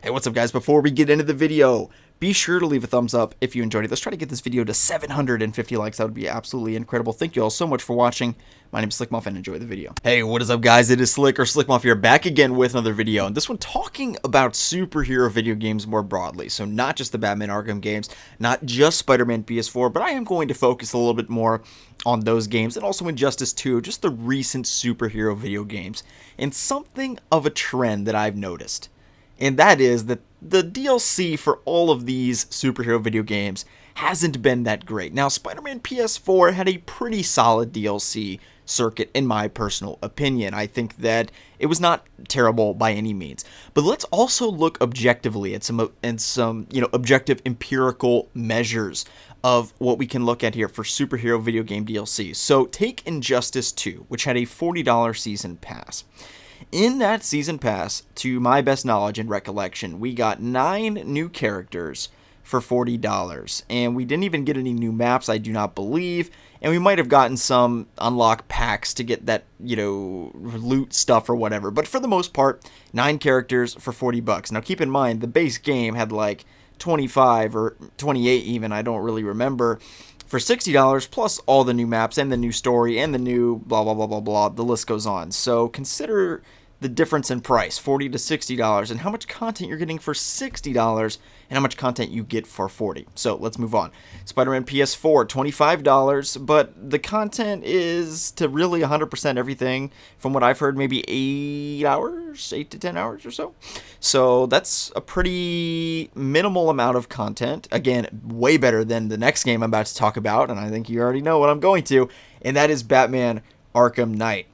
Hey, what's up guys? Before we get into the video, be sure to leave a thumbs up if you enjoyed it. Let's try to get this video to 750 likes. That would be absolutely incredible. Thank you all so much for watching. My name is Slickmuff and enjoy the video. Hey, what is up guys? It is Slick or Slickmuff here, back again with another video. And this one talking about superhero video games more broadly. So not just the Batman Arkham games, not just Spider-Man PS4, but I am going to focus a little bit more on those games and also Injustice 2, just the recent superhero video games. And something of a trend that I've noticed. And that is that the DLC for all of these superhero video games hasn't been that great. Now, Spider-Man PS4 had a pretty solid DLC circuit, in my personal opinion. I think that it was not terrible by any means. But let's also look objectively at some objective empirical measures of what we can look at here for superhero video game DLC. So take Injustice 2, which had a $40 season pass. In that season pass, to my best knowledge and recollection, we got 9 new characters for $40, and we didn't even get any new maps, I do not believe, and we might have gotten some unlock packs to get that, loot stuff or whatever, but for the most part, 9 characters for $40. Now keep in mind, the base game had like 25 or 28 even, I don't really remember, for $60 plus all the new maps and the new story and the new blah blah blah blah blah, the list goes on. So consider the difference in price, $40 to $60, and how much content you're getting for $60 and how much content you get for $40. So let's move on. Spider-Man PS4, $25, but the content is to really 100% everything, from what I've heard, maybe 8 to 10 hours or so. So that's a pretty minimal amount of content. Again, way better than the next game I'm about to talk about, and I think you already know what I'm going to, and that is Batman Arkham Knight.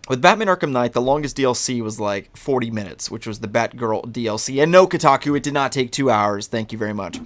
With Batman Arkham Knight, the longest DLC was like 40 minutes, which was the Batgirl DLC. And no, Kotaku, it did not take 2 hours. Thank you very much.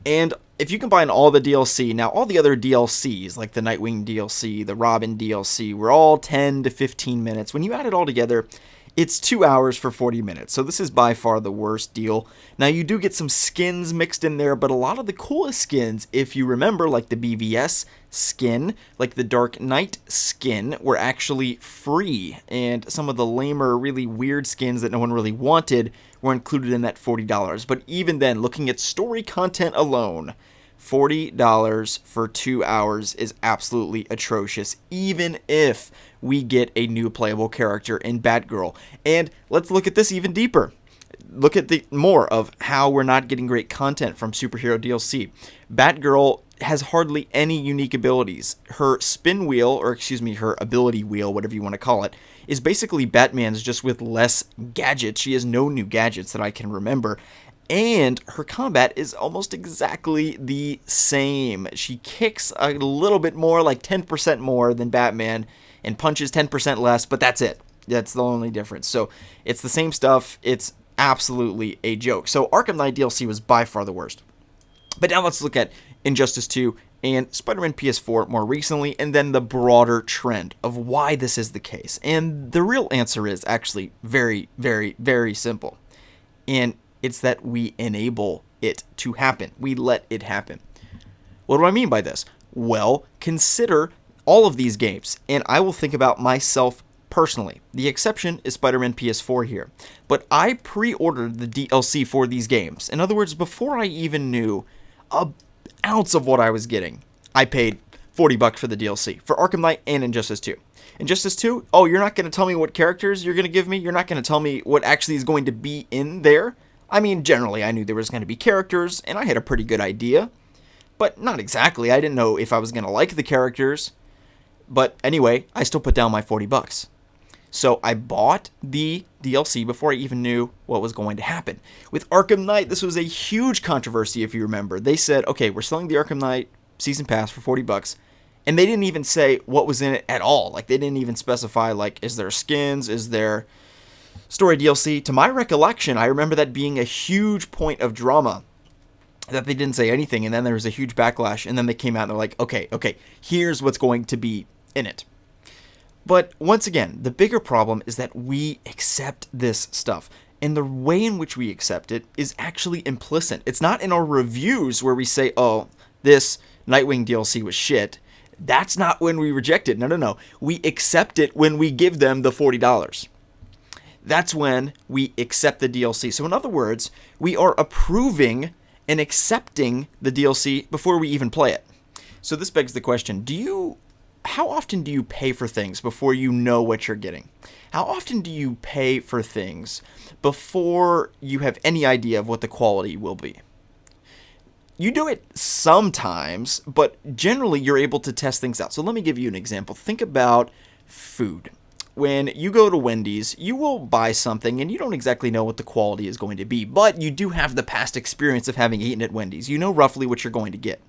And if you combine all the DLC, now all the other DLCs, like the Nightwing DLC, the Robin DLC, were all 10 to 15 minutes. When you add it all together, it's 2 hours for 40 minutes, so this is by far the worst deal. Now, you do get some skins mixed in there, but a lot of the coolest skins, if you remember, like the BVS skin, like the Dark Knight skin, were actually free, and some of the lamer, really weird skins that no one really wanted were included in that $40. But even then, looking at story content alone, $40 for 2 hours is absolutely atrocious, even if we get a new playable character in Batgirl. And let's look at this even deeper. Look at the more of how we're not getting great content from superhero DLC. Batgirl has hardly any unique abilities. Her spin wheel, or excuse me, her ability wheel, whatever you want to call it, is basically Batman's, just with less gadgets. She has no new gadgets that I can remember. And her combat is almost exactly the same. She kicks a little bit more, like 10% more than Batman, and punches 10% less, but that's it. That's the only difference. So it's the same stuff. It's absolutely a joke. So Arkham Knight DLC was by far the worst. But now let's look at Injustice 2 and Spider-Man PS4 more recently, and then the broader trend of why this is the case. And the real answer is actually very, very, very simple. And it's that we enable it to happen. We let it happen. What do I mean by this? Well, consider all of these games, and I will think about myself personally. The exception is Spider-Man PS4 here. But I pre-ordered the DLC for these games. In other words, before I even knew an ounce of what I was getting, I paid $40 for the DLC for Arkham Knight and Injustice 2. Injustice 2, oh, you're not going to tell me what characters you're going to give me? You're not going to tell me what actually is going to be in there? I mean, generally, I knew there was going to be characters, and I had a pretty good idea. But not exactly. I didn't know if I was going to like the characters. But anyway, I still put down my $40. So I bought the DLC before I even knew what was going to happen. With Arkham Knight, this was a huge controversy, if you remember. They said, okay, we're selling the Arkham Knight Season Pass for $40. And they didn't even say what was in it at all. Like, they didn't even specify, like, is there skins? Is there story DLC? To my recollection, I remember that being a huge point of drama, that they didn't say anything, and then there was a huge backlash, and then they came out and they're like, okay, here's what's going to be in it. But once again, the bigger problem is that we accept this stuff, and the way in which we accept it is actually implicit. It's not in our reviews where we say, oh, this Nightwing DLC was shit. That's not when we reject it. No. We accept it when we give them the $40. that's when we accept the DLC. So in other words, we are approving and accepting the DLC before we even play it. So this begs the question, how often do you pay for things before you know what you're getting? How often do you pay for things before you have any idea of what the quality will be? You do it sometimes, but generally you're able to test things out. So let me give you an example. Think about food. When you go to Wendy's, you will buy something and you don't exactly know what the quality is going to be, but you do have the past experience of having eaten at Wendy's. You know roughly what you're going to get.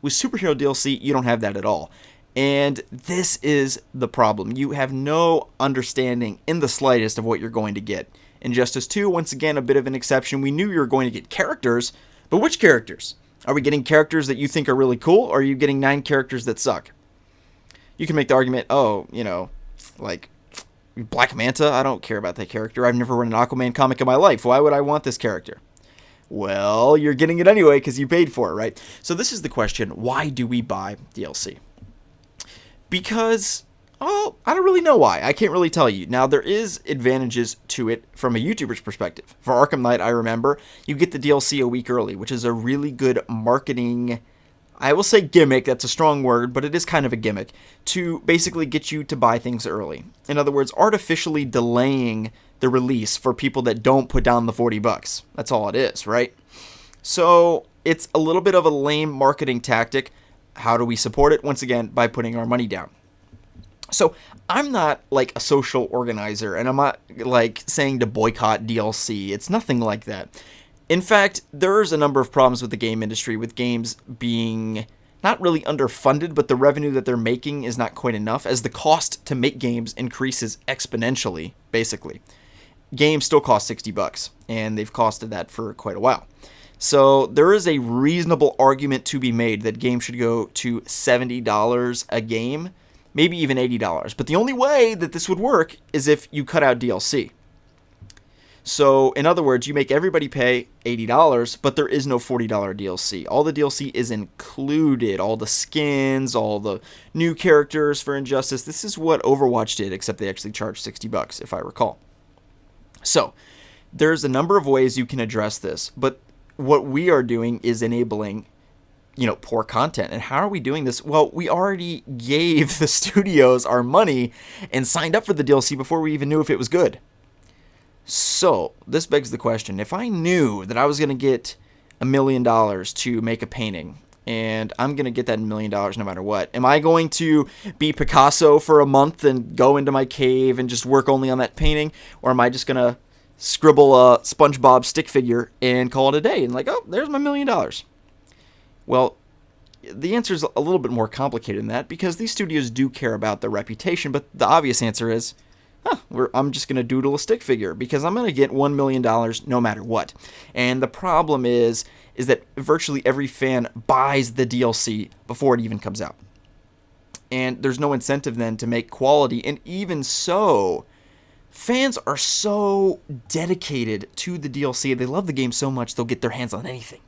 With Superhero DLC, you don't have that at all. And this is the problem. You have no understanding in the slightest of what you're going to get. Injustice 2, once again, a bit of an exception. We knew you were going to get characters, but which characters? Are we getting characters that you think are really cool, or are you getting 9 characters that suck? You can make the argument, like Black Manta, I don't care about that character. I've never read an Aquaman comic in my life. Why would I want this character? Well, you're getting it anyway because you paid for it, right? So this is the question, why do we buy DLC? Because, I don't really know why. I can't really tell you. Now, there is advantages to it from a YouTuber's perspective. For Arkham Knight, I remember, you get the DLC a week early, which is a really good marketing, I will say gimmick, that's a strong word, but it is kind of a gimmick, to basically get you to buy things early. In other words, artificially delaying the release for people that don't put down the $40. That's all it is, right? So, it's a little bit of a lame marketing tactic. How do we support it? Once again, by putting our money down. So I'm not like a social organizer, and I'm not like saying to boycott DLC. It's nothing like that. In fact, there's a number of problems with the game industry, with games being not really underfunded, but the revenue that they're making is not quite enough, as the cost to make games increases exponentially, basically. Games still cost $60, and they've costed that for quite a while. So there is a reasonable argument to be made that games should go to $70 a game, maybe even $80. But the only way that this would work is if you cut out DLC. So in other words, you make everybody pay $80, but there is no $40 DLC. All the DLC is included, all the skins, all the new characters for Injustice. This is what Overwatch did, except they actually charged $60, if I recall. So there's a number of ways you can address this, but what we are doing is enabling, poor content. And how are we doing this? Well, we already gave the studios our money and signed up for the DLC before we even knew if it was good. So this begs the question, if I knew that I was going to get $1 million to make a painting, and I'm going to get that $1 million no matter what, am I going to be Picasso for a month and go into my cave and just work only on that painting? Or am I just going to scribble a SpongeBob stick figure and call it a day and like, oh, there's my $1 million? Well, the answer is a little bit more complicated than that, because these studios do care about their reputation, but the obvious answer is, I'm just going to doodle a stick figure because I'm going to get $1 million no matter what. And the problem is that virtually every fan buys the DLC before it even comes out. And there's no incentive then to make quality, and even so, fans are so dedicated to the DLC. They love the game so much, they'll get their hands on anything,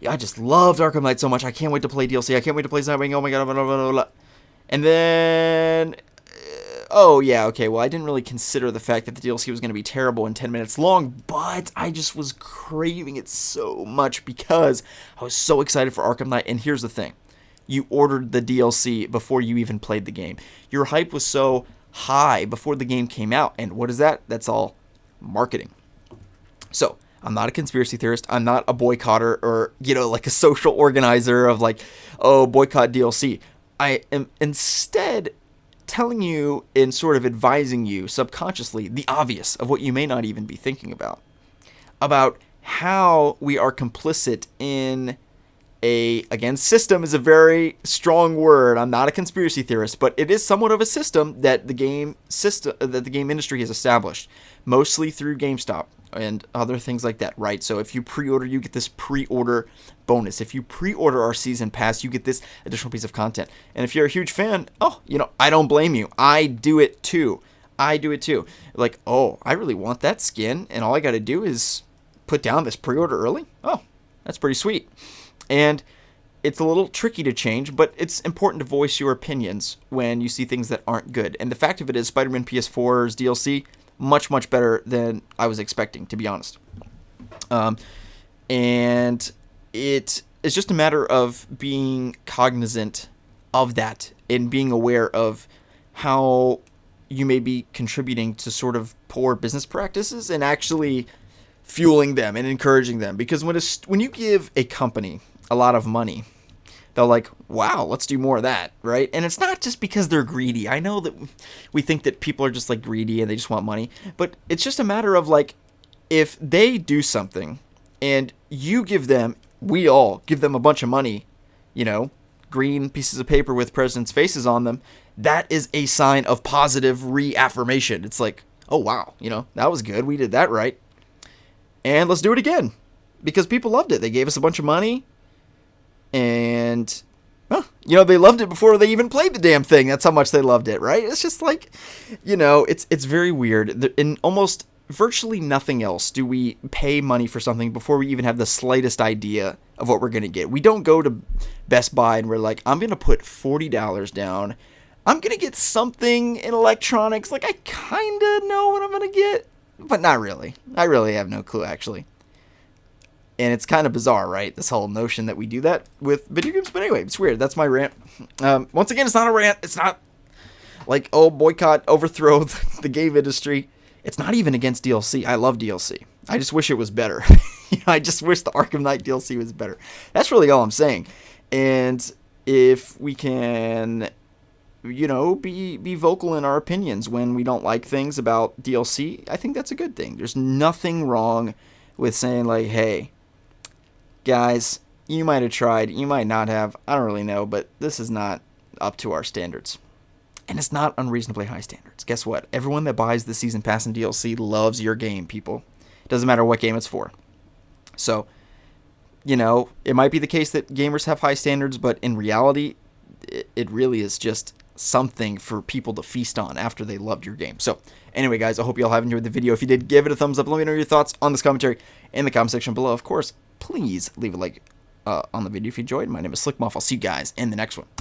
I just loved Arkham Knight so much. I can't wait to play DLC. I can't wait to play something. Oh my god. Blah, blah, blah, blah. And then, I didn't really consider the fact that the DLC was going to be terrible and 10 minutes long, but I just was craving it so much because I was so excited for Arkham Knight. And here's the thing. You ordered the DLC before you even played the game. Your hype was so high before the game came out, and what is that? That's all marketing. So I'm not a conspiracy theorist. I'm not a boycotter or like a social organizer of like, oh, boycott DLC. I am instead telling you and sort of advising you subconsciously the obvious of what you may not even be thinking about how we are complicit in again, system is a very strong word. I'm not a conspiracy theorist, but it is somewhat of a system that the game industry has established, mostly through GameStop and other things like that, right? So if you pre-order, you get this pre-order bonus. If you pre-order our season pass, you get this additional piece of content. And if you're a huge fan, I don't blame you. I do it too. Like, oh, I really want that skin, and all I got to do is put down this pre-order early? Oh, that's pretty sweet. And it's a little tricky to change, but it's important to voice your opinions when you see things that aren't good. And the fact of it is, Spider-Man PS4's DLC, much, much better than I was expecting, to be honest. And it is just a matter of being cognizant of that and being aware of how you may be contributing to sort of poor business practices and actually fueling them and encouraging them. Because when you give a company a lot of money, they're like, wow, let's do more of that, right? And it's not just because they're greedy. I know that we think that people are just like greedy and they just want money, but it's just a matter of like, if they do something and we all give them a bunch of money, green pieces of paper with presidents' faces on them, that is a sign of positive reaffirmation. It's like, oh, wow, that was good. We did that right. And let's do it again, because people loved it. They gave us a bunch of money, and, they loved it before they even played the damn thing. That's how much they loved it, right? It's just like, it's very weird. In almost virtually nothing else do we pay money for something before we even have the slightest idea of what we're going to get. We don't go to Best Buy and we're like, I'm going to put $40 down. I'm going to get something in electronics. Like, I kind of know what I'm going to get, but not really. I really have no clue, actually. And it's kind of bizarre, right? This whole notion that we do that with video games. But anyway, it's weird. That's my rant. Once again, it's not a rant. It's not like, boycott, overthrow the game industry. It's not even against DLC. I love DLC. I just wish it was better. I just wish the Arkham Knight DLC was better. That's really all I'm saying. And if we can, be vocal in our opinions when we don't like things about DLC, I think that's a good thing. There's nothing wrong with saying like, hey, guys, you might have tried, you might not have, I don't really know, but this is not up to our standards. And it's not unreasonably high standards. Guess what? Everyone that buys the Season Pass and DLC loves your game, people. It doesn't matter what game it's for. So, it might be the case that gamers have high standards, but in reality, it really is just something for people to feast on after they loved your game. So, anyway, guys, I hope you all have enjoyed the video. If you did, give it a thumbs up. Let me know your thoughts on this commentary in the comment section below. Of course, please leave a like on the video if you enjoyed. My name is Slickmuff. I'll see you guys in the next one.